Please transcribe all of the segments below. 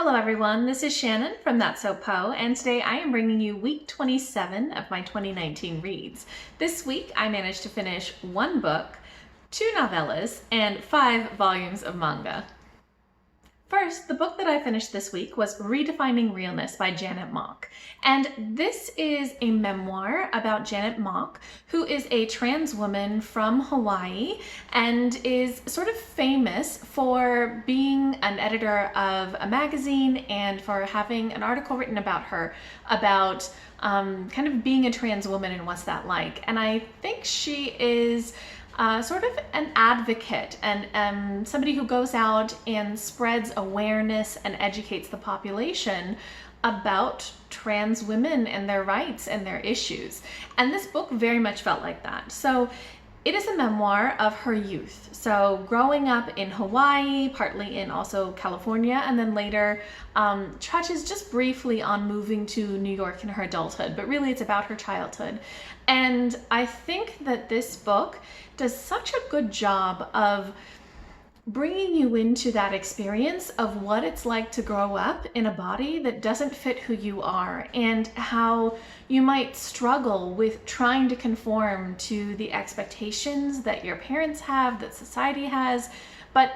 Hello everyone, this is Shannon from That's So Poe, and today I am bringing you week 27 of my 2019 reads. This week I managed to finish one book, 2 novellas, and 5 volumes of manga. First, the book that I finished this week was Redefining Realness by Janet Mock. And this is a memoir about Janet Mock, who is a trans woman from Hawaii and is sort of famous for being an editor of a magazine and for having an article written about her about kind of being a trans woman and what's that like. And I think she is sort of an advocate and somebody who goes out and spreads awareness and educates the population about trans women and their rights and their issues. And this book very much felt like that. So it is a memoir of her youth. So growing up in Hawaii, partly in also California, and then later touches just briefly on moving to New York in her adulthood, but really it's about her childhood. And I think that this book does such a good job of bringing you into that experience of what it's like to grow up in a body that doesn't fit who you are and how you might struggle with trying to conform to the expectations that your parents have, that society has, but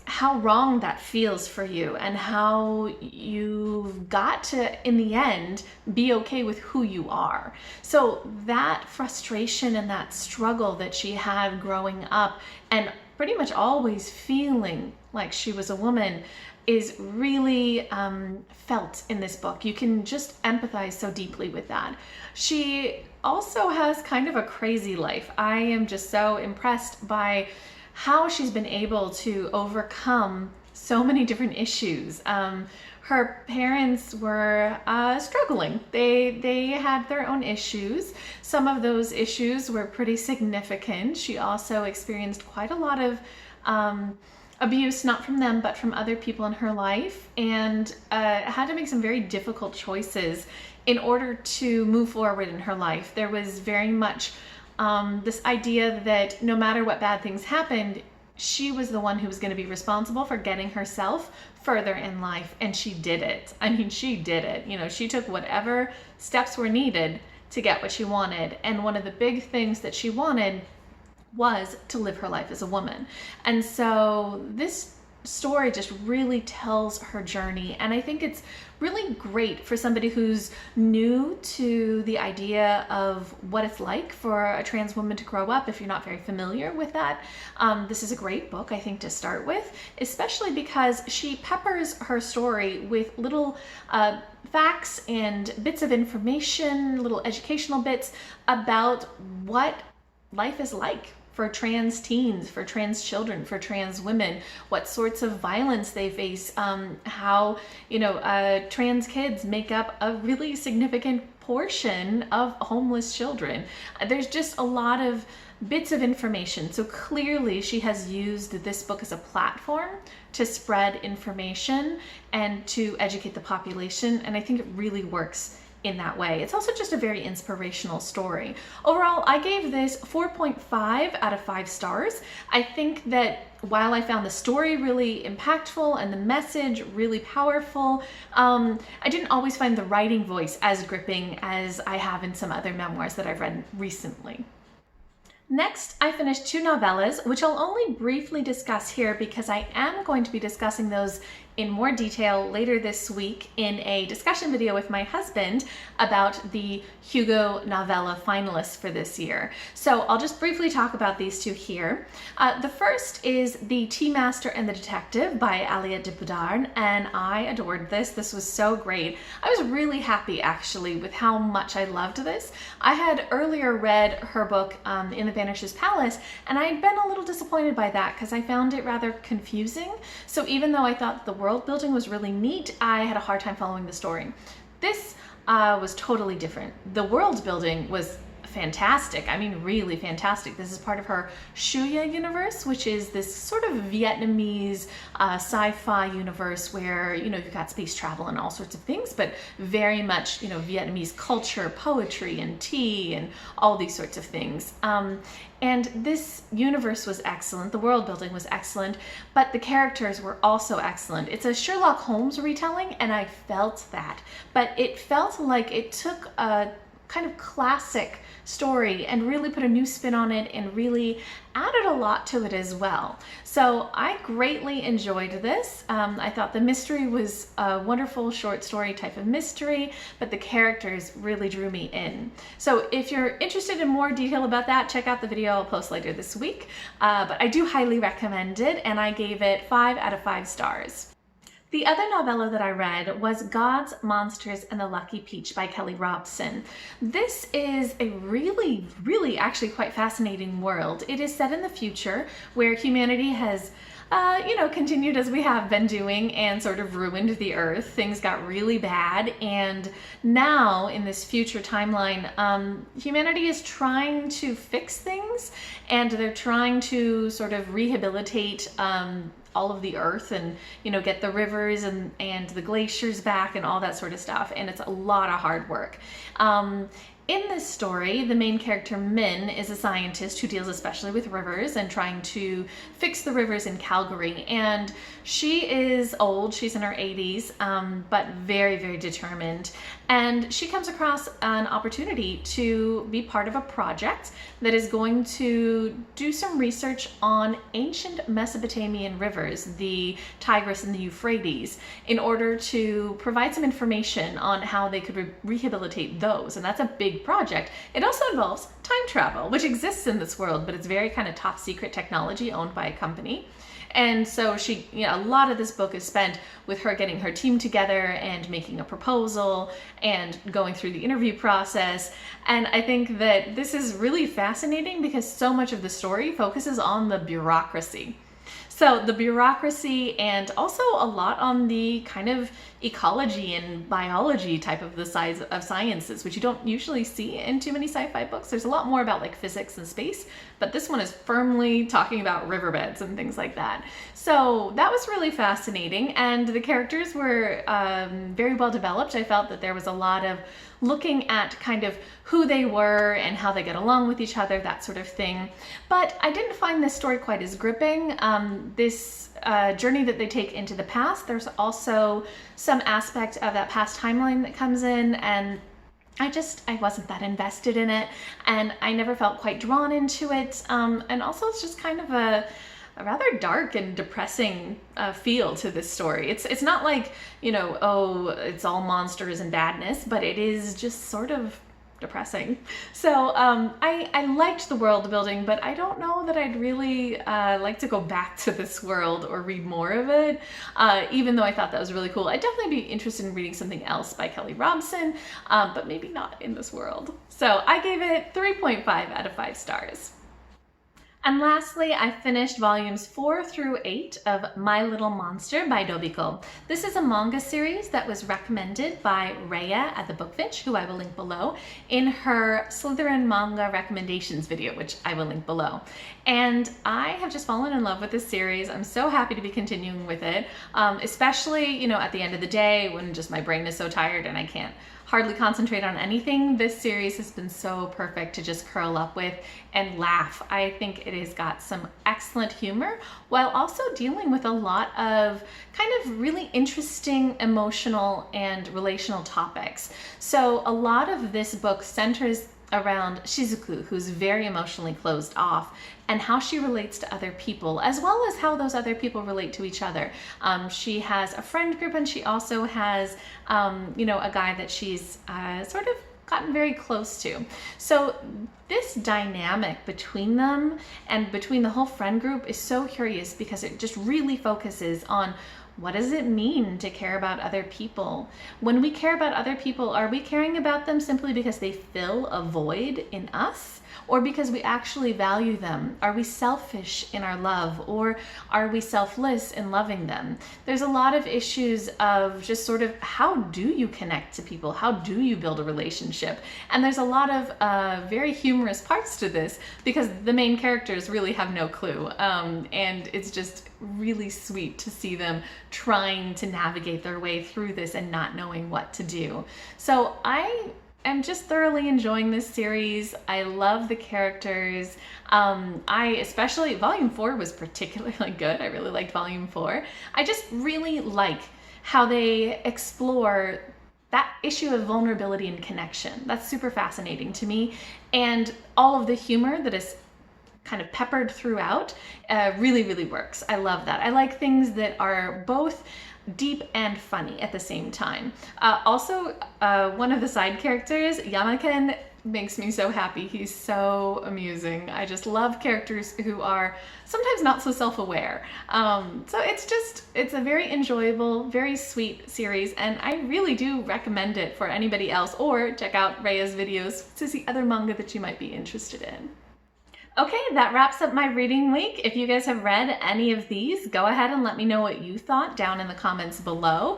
how wrong that feels for you and how you've got to, in the end, be okay with who you are. So that frustration and that struggle that she had growing up and pretty much always feeling like she was a woman is really felt in this book. You can just empathize so deeply with that. She also has kind of a crazy life. I am just so impressed by how she's been able to overcome so many different issues. Her parents were struggling. They had their own issues. Some of those issues were pretty significant. She also experienced quite a lot of abuse, not from them, but from other people in her life, and had to make some very difficult choices in order to move forward in her life. There was very much this idea that no matter what bad things happened, she was the one who was going to be responsible for getting herself further in life, and she did it. I mean, she did it. You know, she took whatever steps were needed to get what she wanted, and one of the big things that she wanted was to live her life as a woman. And so this story just really tells her journey, and I think it's really great for somebody who's new to the idea of what it's like for a trans woman to grow up if you're not very familiar with that. This is a great book, I think, to start with, especially because she peppers her story with little facts and bits of information, little educational bits about what life is like for trans teens, for trans children, for trans women, what sorts of violence they face, how, trans kids make up a really significant portion of homeless children. There's just a lot of bits of information. So clearly she has used this book as a platform to spread information and to educate the population, and I think it really works in that way. It's also just a very inspirational story. Overall, I gave this 4.5 out of 5 stars. I think that while I found the story really impactful and the message really powerful, I didn't always find the writing voice as gripping as I have in some other memoirs that I've read recently. Next, I finished 2 novellas, which I'll only briefly discuss here because I am going to be discussing those in more detail later this week in a discussion video with my husband about the Hugo novella finalists for this year. So I'll just briefly talk about these 2 here. The first is The Tea Master and the Detective by Aliette de Bodard, and I adored this. This was so great. I was really happy actually with how much I loved this. I had earlier read her book In the Vanisher's Palace, and I had been a little disappointed by that because I found it rather confusing. So even though I thought the world building was really neat, I had a hard time following the story. This was totally different. The world building was fantastic. I mean, really fantastic. This is part of her Shuya universe, which is this sort of Vietnamese sci-fi universe where, you know, you've got space travel and all sorts of things, but very much, you know, Vietnamese culture, poetry, and tea, and all these sorts of things. And this universe was excellent. The world building was excellent, but the characters were also excellent. It's a Sherlock Holmes retelling, and I felt that. But it felt like it took a kind of classic story and really put a new spin on it and really added a lot to it as well. So I greatly enjoyed this. I thought the mystery was a wonderful short story type of mystery, but the characters really drew me in. So if you're interested in more detail about that, check out the video I'll post later this week. But I do highly recommend it, and I gave it 5 out of 5 stars. The other novella that I read was Gods, Monsters, and the Lucky Peach by Kelly Robson. This is a really actually quite fascinating world. It is set in the future where humanity has continued as we have been doing and sort of ruined the earth. Things got really bad, and now in this future timeline, humanity is trying to fix things, and they're trying to sort of rehabilitate all of the earth and, you know, get the rivers and the glaciers back and all that sort of stuff. And it's a lot of hard work. In this story, the main character, Min, is a scientist who deals especially with rivers and trying to fix the rivers in Calgary. And she is old, she's in her 80s, but very determined. And she comes across an opportunity to be part of a project that is going to do some research on ancient Mesopotamian rivers, the Tigris and the Euphrates, in order to provide some information on how they could rehabilitate those. And that's a big project. It also involves time travel, which exists in this world, but it's very kind of top secret technology owned by a company. And so she, you know, a lot of this book is spent with her getting her team together and making a proposal and going through the interview process. And I think that this is really fascinating because so much of the story focuses on the bureaucracy. So the bureaucracy, and also a lot on the kind of ecology and biology type of the sides of sciences, which you don't usually see in too many sci-fi books. There's a lot more about like physics and space, but this one is firmly talking about riverbeds and things like that. So that was really fascinating, and the characters were very well developed. I felt that there was a lot of looking at kind of who they were and how they get along with each other, that sort of thing. But I didn't find this story quite as gripping. This journey that they take into the past, there's also some aspect of that past timeline that comes in, and I wasn't that invested in it, and I never felt quite drawn into it. And also it's just kind of a rather dark and depressing feel to this story. It's not like, you know, oh, it's all monsters and badness, but it is just sort of depressing. So I liked the world building, but I don't know that I'd really like to go back to this world or read more of it, even though I thought that was really cool. I'd definitely be interested in reading something else by Kelly Robson, but maybe not in this world. So I gave it 3.5 out of 5 stars. And lastly, I finished volumes 4 through 8 of My Little Monster by Robico. This is a manga series that was recommended by Reija at the Book Finch, who I will link below, in her Slytherin manga recommendations video, which I will link below. And I have just fallen in love with this series. I'm so happy to be continuing with it, especially, you know, at the end of the day when just my brain is so tired and I can't hardly concentrate on anything. This series has been so perfect to just curl up with and laugh. I think it has got some excellent humor while also dealing with a lot of kind of really interesting emotional and relational topics. So a lot of this book centers around Shizuku, who's very emotionally closed off, and how she relates to other people, as well as how those other people relate to each other. She has a friend group, and she also has, you know, a guy that she's sort of gotten very close to. So this dynamic between them and between the whole friend group is so curious because it just really focuses on What does it mean to care about other people? When we care about other people, are we caring about them simply because they fill a void in us? Or because we actually value them? Are we selfish in our love, or are we selfless in loving them? There's a lot of issues of just sort of, how do you connect to people? How do you build a relationship? And there's a lot of very humorous parts to this, because the main characters really have no clue. And it's just really sweet to see them trying to navigate their way through this and not knowing what to do. So I'm just thoroughly enjoying this series. I love the characters. Especially Volume 4 was particularly good. I really liked Volume 4. I just really like how they explore that issue of vulnerability and connection. That's super fascinating to me. And all of the humor that is kind of peppered throughout really, really works. I love that. I like things that are both deep and funny at the same time. Also, one of the side characters, Yamaken, makes me so happy. He's so amusing. I just love characters who are sometimes not so self-aware. So it's a very enjoyable, very sweet series, and I really do recommend it for anybody else, or check out Reija's videos to see other manga that you might be interested in. Okay, that wraps up my reading week. If you guys have read any of these, go ahead and let me know what you thought down in the comments below.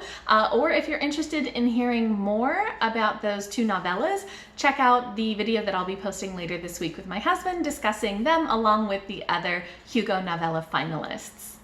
Or if you're interested in hearing more about those 2 novellas, check out the video that I'll be posting later this week with my husband discussing them along with the other Hugo novella finalists.